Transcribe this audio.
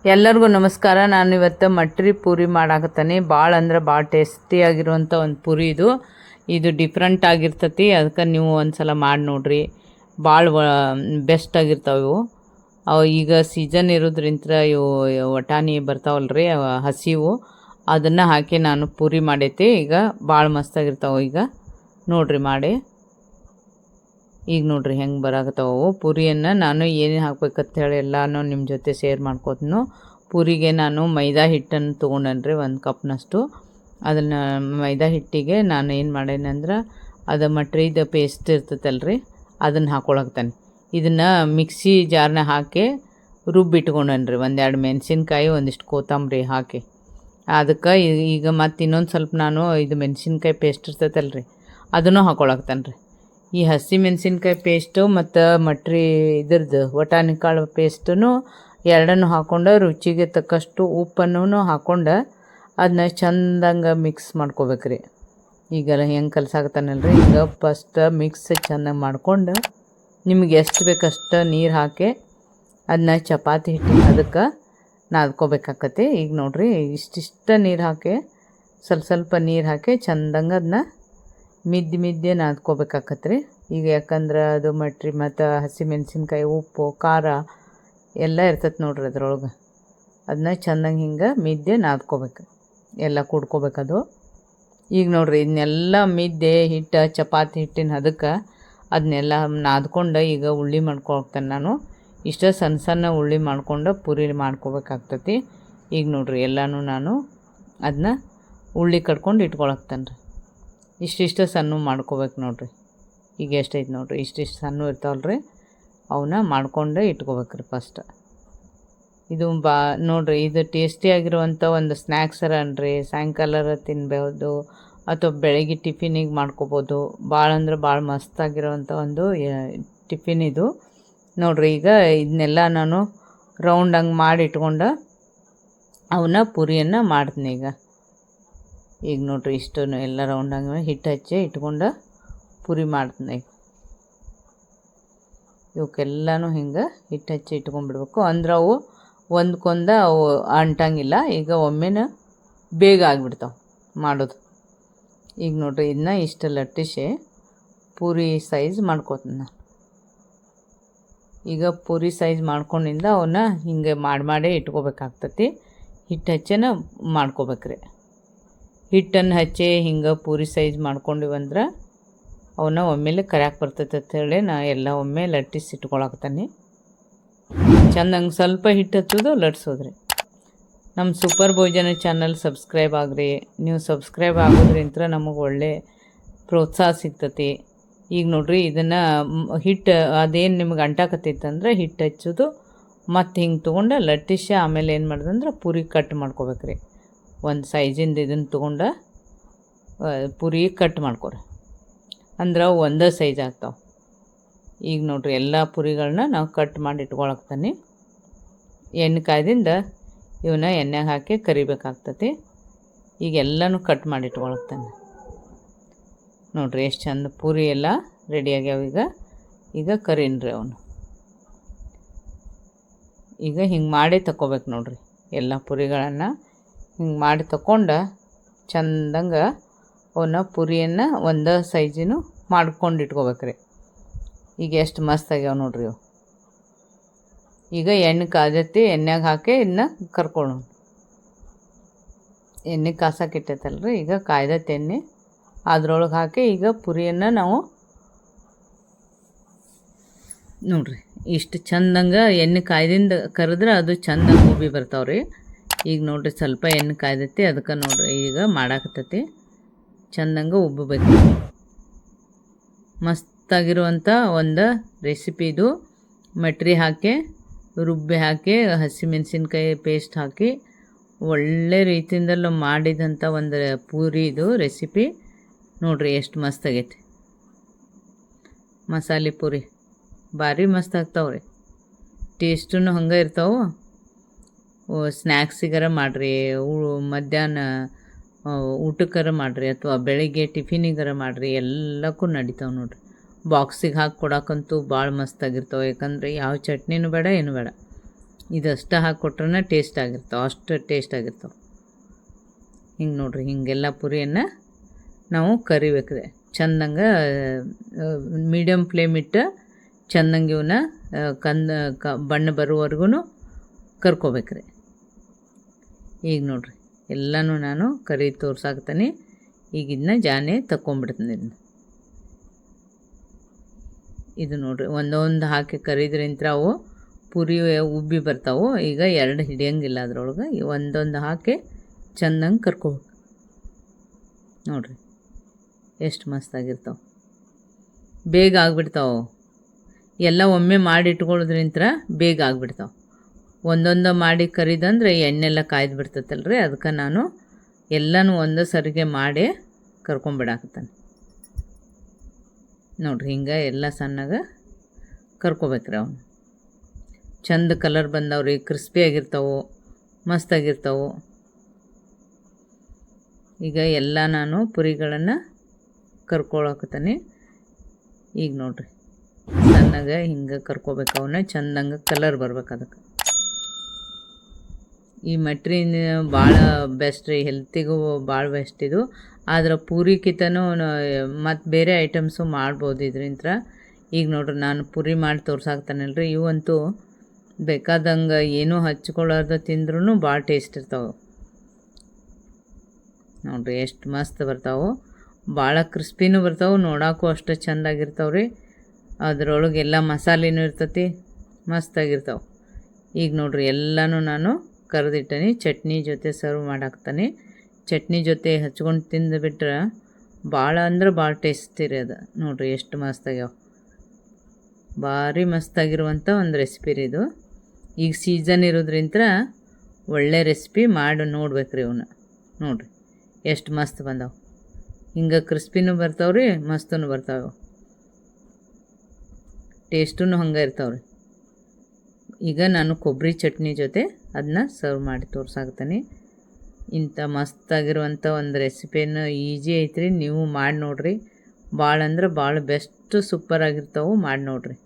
ಎಲ್ಲರಿಗೂ ನಮಸ್ಕಾರ. ನಾನು ಇವತ್ತು ಮಟ್ರಿ ಪೂರಿ ಮಾಡಾಕತ್ತೀನಿ. ಭಾಳ ಅಂದ್ರೆ ಭಾಳ ಟೇಸ್ಟಿಯಾಗಿರುವಂಥ ಒಂದು ಪೂರಿ ಇದು ಡಿಫ್ರೆಂಟ್ ಆಗಿರ್ತತಿ. ಅದಕ್ಕೆ ನೀವು ಒಂದು ಸಲ ಮಾಡಿ ನೋಡಿರಿ. ಭಾಳ ಬೆಸ್ಟ್ ಆಗಿರ್ತಾವೆ ಇವು. ಅವು ಈಗ ಸೀಸನ್ ಇರೋದ್ರಿಂತ ಇವು ವಟಾಣಿ ಬರ್ತಾವಲ್ರಿ ಹಸಿವು, ಅದನ್ನು ಹಾಕಿ ನಾನು ಪೂರಿ ಮಾಡೈತಿ. ಈಗ ಭಾಳ ಮಸ್ತಾಗಿರ್ತಾವೆ. ಈಗ ನೋಡಿರಿ ಮಾಡಿ. ಈಗ ನೋಡಿರಿ ಹೆಂಗೆ ಬರಾಕತ್ತವು ಪೂರಿಯನ್ನು. ನಾನು ಏನೇನು ಹಾಕ್ಬೇಕಂತ ಹೇಳಿ ಎಲ್ಲನೂ ನಿಮ್ಮ ಜೊತೆ ಶೇರ್ ಮಾಡ್ಕೋತೀನಿ. ಪೂರಿಗೆ ನಾನು ಮೈದಾ ಹಿಟ್ಟನ್ನು ತೊಗೊಂಡೇನ್ರಿ, 1 ಕಪ್ನಷ್ಟು. ಅದನ್ನು ಮೈದಾ ಹಿಟ್ಟಿಗೆ ನಾನು ಏನು ಮಾಡೇನಂದ್ರೆ ಅದು ಮಟ್ರಿದ ಪೇಸ್ಟ್ ಇರ್ತೈತಲ್ರಿ, ಅದನ್ನು ಹಾಕ್ಕೊಳಕ್ತಾನೆ. ಇದನ್ನು ಮಿಕ್ಸಿ ಜಾರ್ನ ಹಾಕಿ ರುಬ್ಬಿಟ್ಕೊಂಡೇನ್ರಿ. 1-2 ಮೆಣಸಿನ್ಕಾಯಿ, ಒಂದಿಷ್ಟು ಕೊತ್ತಂಬರಿ ಹಾಕಿ. ಅದಕ್ಕೆ ಈಗ ಮತ್ತು ಇನ್ನೊಂದು ಸ್ವಲ್ಪ ನಾನು ಇದು ಮೆಣಸಿನ್ಕಾಯಿ ಪೇಸ್ಟ್ ಇರ್ತೈತಲ್ರಿ, ಅದನ್ನು ಹಾಕ್ಕೊಳಕ್ತಾನೆ ರೀ. ಈ ಹಸಿ ಮೆಣಸಿನ್ಕಾಯಿ ಪೇಸ್ಟು ಮತ್ತು ಮಟ್ರಿ ಇದ್ರದ್ದು ವಟಾಣಿ ಕಾಳು ಪೇಸ್ಟನ್ನು ಎರಡನ್ನು ಹಾಕ್ಕೊಂಡು ರುಚಿಗೆ ತಕ್ಕಷ್ಟು ಉಪ್ಪನ್ನು ಹಾಕ್ಕೊಂಡು ಅದನ್ನ ಚೆಂದಂಗೆ ಮಿಕ್ಸ್ ಮಾಡ್ಕೋಬೇಕ್ರಿ. ಈಗೆಲ್ಲ ಹೆಂಗೆ ಕಲಸಾಕತ್ತಾನಲ್ರಿ, ಈಗ ಫಸ್ಟ್ ಮಿಕ್ಸ್ ಚೆನ್ನಾಗಿ ಮಾಡ್ಕೊಂಡು ನಿಮ್ಗೆ ಎಷ್ಟು ಬೇಕಷ್ಟು ನೀರು ಹಾಕಿ ಅದನ್ನ ಚಪಾತಿ ಹಿಟ್ಟಿನ ಅದಕ್ಕೆ ನಾದ್ಕೋಬೇಕಾಕತಿ. ಈಗ ನೋಡಿರಿ, ಇಷ್ಟಿಷ್ಟ ನೀರು ಹಾಕಿ ಸ್ವಲ್ಪ ನೀರು ಹಾಕಿ ಚೆಂದಂಗೆ ಅದನ್ನ ಮಿದ್ದೆ ನಾದ್ಕೋಬೇಕಾಕತ್ರಿ. ಈಗ ಯಾಕಂದ್ರೆ ಅದು ಮಟ್ರಿ ಮತ್ತು ಹಸಿಮೆಣ್ಸಿನ್ಕಾಯಿ, ಉಪ್ಪು, ಖಾರ ಎಲ್ಲ ಇರ್ತೈತೆ ನೋಡ್ರಿ ಅದ್ರೊಳಗೆ. ಅದನ್ನ ಚೆಂದಂಗೆ ಹಿಂಗೆ ಮಿದ್ದೆ ನಾದ್ಕೋಬೇಕು, ಎಲ್ಲ ಕುಡ್ಕೋಬೇಕದು. ಈಗ ನೋಡಿರಿ, ಇದನ್ನೆಲ್ಲ ಮಿದ್ದೆ ಹಿಟ್ಟು ಚಪಾತಿ ಹಿಟ್ಟಿನ ಅದಕ್ಕೆ ಅದನ್ನೆಲ್ಲ ನಾದ್ಕೊಂಡು ಈಗ ಉಳ್ಳಿ ಮಾಡ್ಕೊಳ್ತೇನೆ ನಾನು. ಇಷ್ಟ ಸಣ್ಣ ಸಣ್ಣ ಉಳ್ಳಿ ಮಾಡ್ಕೊಂಡು ಪೂರಿ ಮಾಡ್ಕೋಬೇಕಾಗ್ತೈತಿ. ಈಗ ನೋಡಿರಿ ಎಲ್ಲನೂ ನಾನು ಅದನ್ನ ಉಳ್ಳಿ ಕಟ್ಕೊಂಡು ಇಟ್ಕೊಳಕ್ತೇನೆ ರೀ. ಇಷ್ಟಿಷ್ಟು ಸಣ್ಣ ಮಾಡ್ಕೋಬೇಕು ನೋಡಿರಿ. ಈಗ ಎಷ್ಟೈತೆ ನೋಡಿರಿ, ಇಷ್ಟಿಷ್ಟು ಸಣ್ಣ ಇರ್ತಾವಲ್ರಿ, ಅವನ್ನ ಮಾಡ್ಕೊಂಡು ಇಟ್ಕೋಬೇಕ್ರಿ ಫಸ್ಟ್. ಇದು ನೋಡಿರಿ, ಇದು ಟೇಸ್ಟಿಯಾಗಿರುವಂಥ ಒಂದು ಸ್ನ್ಯಾಕ್ಸರ ಅನ್ರಿ. ಸಾಯಂಕಾಲರ ತಿನ್ಬೋದು ಅಥವಾ ಬೆಳಗ್ಗೆ ಟಿಫಿನಿಗೆ ಮಾಡ್ಕೋಬೋದು. ಭಾಳ ಅಂದ್ರೆ ಭಾಳ ಮಸ್ತಾಗಿರೋವಂಥ ಒಂದು ಟಿಫಿನ್ ಇದು ನೋಡಿರಿ. ಈಗ ಇದನ್ನೆಲ್ಲ ನಾನು ರೌಂಡಂಗೆ ಮಾಡಿ ಇಟ್ಕೊಂಡು ಅವನ್ನ ಪೂರಿಯನ್ನು ಮಾಡ್ತೀನಿ. ಈಗ ನೋಡಿರಿ, ಇಷ್ಟು ಎಲ್ಲ ರೌಂಡಂಗೆ ಹಿಟ್ಟು ಹಚ್ಚಿ ಇಟ್ಕೊಂಡು ಪೂರಿ ಮಾಡ್ತೀನಿ. ಇವಕ್ಕೆಲ್ಲನೂ ಹಿಂಗೆ ಹಿಟ್ಟು ಹಚ್ಚಿ ಇಟ್ಕೊಂಡ್ಬಿಡ್ಬೇಕು, ಅಂದ್ರೆ ಅವು ಒಂದ್ಕೊಂದು ಅವು ಅಂಟಂಗಿಲ್ಲ. ಈಗ ಒಮ್ಮೆನ ಬೇಗ ಆಗಿಬಿಡ್ತಾವೆ ಮಾಡೋದು. ಈಗ ನೋಡಿರಿ, ಇದನ್ನ ಇಷ್ಟು ಲಟ್ಟಿಸಿ ಪೂರಿ ಸೈಜ್ ಮಾಡ್ಕೋತೀನಿ ನಾನು. ಈಗ ಪೂರಿ ಸೈಜ್ ಮಾಡ್ಕೊಂಡಿಂದ ಅವನ್ನ ಹಿಂಗೆ ಮಾಡೇ ಇಟ್ಕೋಬೇಕಾಗ್ತತಿ. ಹಿಟ್ಟು ಹಚ್ಚೇನ ಮಾಡ್ಕೋಬೇಕ್ರಿ. ಹಿಟ್ಟನ್ನು ಹಚ್ಚಿ ಹಿಂಗೆ ಪೂರಿ ಸೈಜ್ ಮಾಡ್ಕೊಂಡಿವಂದ್ರೆ ಅವನ್ನ ಒಮ್ಮೆಲೆ ಕರ್ಯಾಕೆ ಬರ್ತೈತೆ ಅಂಥೇಳಿ ನಾ ಎಲ್ಲ ಒಮ್ಮೆ ಲಟ್ಟಿಸಿ ಇಟ್ಕೊಳಕ್ತಾನೆ. ಚೆಂದಂಗೆ ಸ್ವಲ್ಪ ಹಿಟ್ಟು ಹಚ್ಚೋದು, ಲಟ್ಸೋದ್ರಿ. ನಮ್ಮ ಸೂಪರ್ ಭೋಜನ ಚಾನಲ್ ಸಬ್ಸ್ಕ್ರೈಬ್ ಆಗ್ರಿ. ನೀವು ಸಬ್ಸ್ಕ್ರೈಬ್ ಆಗೋದ್ರಿಂತ ನಮಗೆ ಒಳ್ಳೆ ಪ್ರೋತ್ಸಾಹ ಸಿಗ್ತತಿ. ಈಗ ನೋಡಿರಿ, ಇದನ್ನು ಹಿಟ್ಟು ಅದೇನು ನಿಮ್ಗೆ ಅಂಟಾಕತ್ತೈತಂದ್ರೆ ಹಿಟ್ಟು ಹಚ್ಚೋದು, ಮತ್ತು ಹಿಂಗೆ ತೊಗೊಂಡು ಲಟ್ಟಿಸಿ ಆಮೇಲೆ ಏನು ಮಾಡೋದಂದ್ರೆ ಪೂರಿ ಕಟ್ ಮಾಡ್ಕೋಬೇಕ್ರಿ. ಒಂದು ಸೈಜಿಂದ ಇದನ್ನು ತೊಗೊಂಡು ಪೂರಿ ಕಟ್ ಮಾಡ್ಕೊರಿ, ಅಂದ್ರೆ ಒಂದೇ ಸೈಜ್ ಆಗ್ತಾವೆ. ಈಗ ನೋಡಿರಿ, ಎಲ್ಲ ಪೂರಿಗಳನ್ನ ನಾವು ಕಟ್ ಮಾಡಿ ಇಟ್ಕೊಳಕ್ತಾನೆ. ಎಣ್ಣೆ ಕಾಯ್ದಿಂದ ಇವನ್ನ ಎಣ್ಣೆಗೆ ಹಾಕಿ ಕರಿಬೇಕಾಗ್ತತಿ. ಈಗ ಎಲ್ಲನೂ ಕಟ್ ಮಾಡಿ ಇಟ್ಕೊಳಕ್ತಾನೆ. ನೋಡಿರಿ ಎಷ್ಟು ಚಂದ ಪೂರಿ ಎಲ್ಲ ರೆಡಿಯಾಗ್ಯಾವ. ಈಗ ಕರೀನ್ರಿ ಅವನು. ಈಗ ಹಿಂಗೆ ಮಾಡಿ ತಗೋಬೇಕು ನೋಡಿರಿ, ಎಲ್ಲ ಪೂರಿಗಳನ್ನು ಹಿಂಗೆ ಮಾಡಿ ತಗೊಂಡು ಚೆಂದಂಗೆ ಅವನ್ನ ಪೂರಿಯನ್ನು ಒಂದೇ ಸೈಜಿನೂ ಮಾಡ್ಕೊಂಡು ಇಟ್ಕೋಬೇಕ್ರಿ. ಈಗ ಎಷ್ಟು ಮಸ್ತ್ ಆಗ್ಯಾವ ನೋಡ್ರಿ ಇವು. ಈಗ ಎಣ್ಣೆ ಕಾದೈತಿ, ಎಣ್ಣೆಗೆ ಹಾಕಿ ಇದನ್ನ ಕರ್ಕೊಳ್ಳೋಣ. ಎಣ್ಣೆ ಕಾಸಕ್ಕೆ ಇಟ್ಟೈತಲ್ರಿ, ಈಗ ಕಾಯ್ದೈತೆ ಎಣ್ಣೆ, ಅದ್ರೊಳಗೆ ಹಾಕಿ ಈಗ ಪೂರಿಯನ್ನು ನಾವು ನೋಡಿರಿ ಇಷ್ಟು ಚೆಂದಂಗೆ ಎಣ್ಣೆ ಕಾಯ್ದಿಂದ ಕರೆದ್ರೆ ಅದು ಚೆಂದಂಗೆ ಉಬ್ಬಿ ಬರ್ತಾವ್ರಿ. ಈಗ ನೋಡಿರಿ, ಸ್ವಲ್ಪ ಎಣ್ಣೆ ಕಾಯ್ದೈತಿ, ಅದಕ್ಕೆ ನೋಡಿರಿ ಈಗ ಮಾಡಾಕತ್ತೈತಿ. ಚೆಂದಂಗೆ ಉಬ್ಬಬೇಕು. ಮಸ್ತಾಗಿರುವಂಥ ಒಂದು ರೆಸಿಪಿ ಇದು. ಮಟ್ರಿ ಹಾಕಿ ರುಬ್ಬಿ ಹಾಕಿ ಹಸಿಮೆಣ್ಸಿನ್ಕಾಯಿ ಪೇಸ್ಟ್ ಹಾಕಿ ಒಳ್ಳೆ ರೀತಿಯಿಂದಲೂ ಮಾಡಿದಂಥ ಒಂದು ಪೂರಿ ಇದು ರೆಸಿಪಿ. ನೋಡಿರಿ ಎಷ್ಟು ಮಸ್ತಾಗೈತಿ. ಮಸಾಲೆ ಪೂರಿ ಭಾರಿ ಮಸ್ತ್ ಆಗ್ತಾವ್ರಿ. ಟೇಸ್ಟೂ ಹಂಗೆ ಇರ್ತಾವೆ. ಸ್ನ್ಯಾಕ್ಸಿಗಾರ ಮಾಡಿರಿ, ಮಧ್ಯಾಹ್ನ ಊಟಕ್ಕಾರ ಮಾಡಿರಿ, ಅಥವಾ ಬೆಳಿಗ್ಗೆ ಟಿಫಿನಿಗಾರ ಮಾಡಿರಿ, ಎಲ್ಲಕ್ಕೂ ನಡಿತಾವೆ ನೋಡಿರಿ. ಬಾಕ್ಸಿಗೆ ಹಾಕಿ ಕೊಡೋಕ್ಕಂತೂ ಭಾಳ ಮಸ್ತಾಗಿರ್ತಾವೆ. ಯಾಕಂದರೆ ಯಾವ ಚಟ್ನಿನೂ ಬೇಡ, ಏನೂ ಬೇಡ. ಇದಷ್ಟು ಹಾಕ್ಕೊಟ್ರೆ ಟೇಸ್ಟ್ ಆಗಿರ್ತಾವೆ, ಅಷ್ಟು ಟೇಸ್ಟ್ ಆಗಿರ್ತಾವೆ. ಹಿಂಗೆ ನೋಡಿರಿ, ಹಿಂಗೆಲ್ಲ ಪುರಿಯನ್ನು ನಾವು ಕರಿಬೇಕ್ರಿ ಚಂದಂಗೆ. ಮೀಡಿಯಮ್ ಫ್ಲೇಮ್ ಇಟ್ಟು ಚಂದಂಗೆ ಇವನ್ನ ಬಣ್ಣ ಬರೋವರೆಗೂ ಕರ್ಕೋಬೇಕ್ರಿ. ಈಗ ನೋಡಿರಿ ಎಲ್ಲನೂ ನಾನು ಕರಿ ತೋರ್ಸಾಕ್ತಾನೆ. ಈಗ ಇದನ್ನ ಜಾನೆ ತಗೊಂಬಿಡ್ತೀನಿ. ಇದು ನೋಡಿರಿ, ಒಂದೊಂದು ಹಾಕಿ ಕರಿದ್ರಿಂತ ಅವು ಪುರಿ ಉಬ್ಬಿ ಬರ್ತಾವೆ. ಈಗ ಎರಡು ಹಿಡಿಯಂಗಿಲ್ಲ ಅದ್ರೊಳಗೆ, ಒಂದೊಂದು ಹಾಕಿ ಚಂದಂಗೆ ಕರ್ಕೋಬೇಕು. ನೋಡಿರಿ ಎಷ್ಟು ಮಸ್ತಾಗಿರ್ತಾವೆ, ಬೇಗ ಆಗಿಬಿಡ್ತಾವೆ. ಎಲ್ಲ ಒಮ್ಮೆ ಮಾಡಿ ಇಟ್ಕೊಳ್ಳೋದ್ರಿಂತ ಬೇಗ ಆಗಿಬಿಡ್ತಾವೆ. ಒಂದೊಂದು ಮಾಡಿ ಕರಿದಂದ್ರೆ ಎಣ್ಣೆಲ್ಲ ಕಾಯ್ದು ಬಿಡ್ತೈತಲ್ರಿ, ಅದಕ್ಕೆ ನಾನು ಎಲ್ಲನೂ ಒಂದೇ ಸರಿಗೆ ಮಾಡಿ ಕರ್ಕೊಂಬಿಡಾಕತ್ತಾನೆ. ನೋಡಿರಿ ಹಿಂಗೆ ಎಲ್ಲ ಸಣ್ಣಗೆ ಕರ್ಕೋಬೇಕ್ರಿ. ಅವನು ಚಂದ ಕಲರ್ ಬಂದವ್ರಿ, ಕ್ರಿಸ್ಪಿಯಾಗಿರ್ತಾವೆ, ಮಸ್ತಾಗಿರ್ತಾವೆ. ಈಗ ಎಲ್ಲ ನಾನು ಪುರಿಗಳನ್ನು ಕರ್ಕೊಳಕತ್ತಾನೆ. ಈಗ ನೋಡಿರಿ ಸಣ್ಣಗೆ ಹಿಂಗೆ ಕರ್ಕೋಬೇಕು, ಅವನ್ನ ಚಂದಂಗೆ ಕಲರ್ ಬರ್ಬೇಕು. ಅದಕ್ಕೆ ಈ ಮಟ್ರಿನ ಭಾಳ ಬೆಸ್ಟ್ ರೀ, ಹೆಲ್ತಿಗೂ ಭಾಳ ಬೆಸ್ಟ್ ಇದು. ಆದ್ರೆ ಪೂರಿಕಿತನೂ ಮತ್ತು ಬೇರೆ ಐಟಮ್ಸು ಮಾಡ್ಬೋದು ಇದರಿಂದ. ಈಗ ನೋಡ್ರಿ ನಾನು ಪುರಿ ಮಾಡಿ ತೋರ್ಸಾಕ್ತಾನಲ್ರಿ, ಇವಂತೂ ಬೇಕಾದಂಗೆ ಏನೂ ಹಚ್ಕೊಳ್ಳೋದು ತಿಂದ್ರೂ ಭಾಳ ಟೇಸ್ಟ್ ಇರ್ತಾವೆ. ನೋಡಿರಿ ಎಷ್ಟು ಮಸ್ತ್ ಬರ್ತಾವೆ, ಭಾಳ ಕ್ರಿಸ್ಪಿನೂ ಬರ್ತಾವೆ, ನೋಡೋಕ್ಕೂ ಅಷ್ಟು ಚೆಂದಾಗಿರ್ತಾವೆ ರೀ. ಅದರೊಳಗೆಲ್ಲ ಮಸಾಲೆನೂ ಇರ್ತೈತಿ, ಮಸ್ತಾಗಿರ್ತಾವೆ. ಈಗ ನೋಡಿರಿ ಎಲ್ಲನೂ ನಾನು ಕರೆದಿಟ್ಟನಿ, ಚಟ್ನಿ ಜೊತೆ ಸರ್ವ್ ಮಾಡಾಕ್ತಾನೆ. ಚಟ್ನಿ ಜೊತೆ ಹಚ್ಕೊಂಡು ತಿಂದುಬಿಟ್ರೆ ಭಾಳ ಅಂದ್ರೆ ಭಾಳ ಟೇಸ್ಟಿ ರೀ ಅದು. ನೋಡಿರಿ ಎಷ್ಟು ಮಸ್ತಾಗ್ಯಾವ, ಭಾರಿ ಮಸ್ತಾಗಿರುವಂಥ ಒಂದು ರೆಸಿಪಿ ರೀ ಇದು. ಈಗ ಸೀಸನ್ ಇರೋದ್ರಿಂತ ಒಳ್ಳೆ ರೆಸಿಪಿ ಮಾಡಿ ನೋಡ್ಬೇಕ್ರಿ ಇವನ್ನ. ನೋಡಿರಿ ಎಷ್ಟು ಮಸ್ತ್ ಬಂದಾವೆ, ಹಿಂಗೆ ಕ್ರಿಸ್ಪಿನೂ ಬರ್ತಾವೆ ರೀ, ಮಸ್ತೂ ಬರ್ತಾವೆ, ಟೇಸ್ಟೂ ಹಂಗೆ ಇರ್ತಾವೆ ರೀ. ಈಗ ನಾನು ಕೊಬ್ಬರಿ ಚಟ್ನಿ ಜೊತೆ ಅದನ್ನ ಸರ್ವ್ ಮಾಡಿ ತೋರ್ಸಾಕ್ತಾನೆ. ಇಂಥ ಮಸ್ತಾಗಿರುವಂಥ ಒಂದು ರೆಸಿಪಿನ ಈಜಿ ಐತ್ರಿ, ನೀವು ಮಾಡಿ ನೋಡಿರಿ. ಭಾಳ ಅಂದ್ರೆ ಭಾಳ ಬೆಸ್ಟ್ ಸೂಪರಾಗಿರ್ತಾವೆ, ಮಾಡಿ ನೋಡಿರಿ.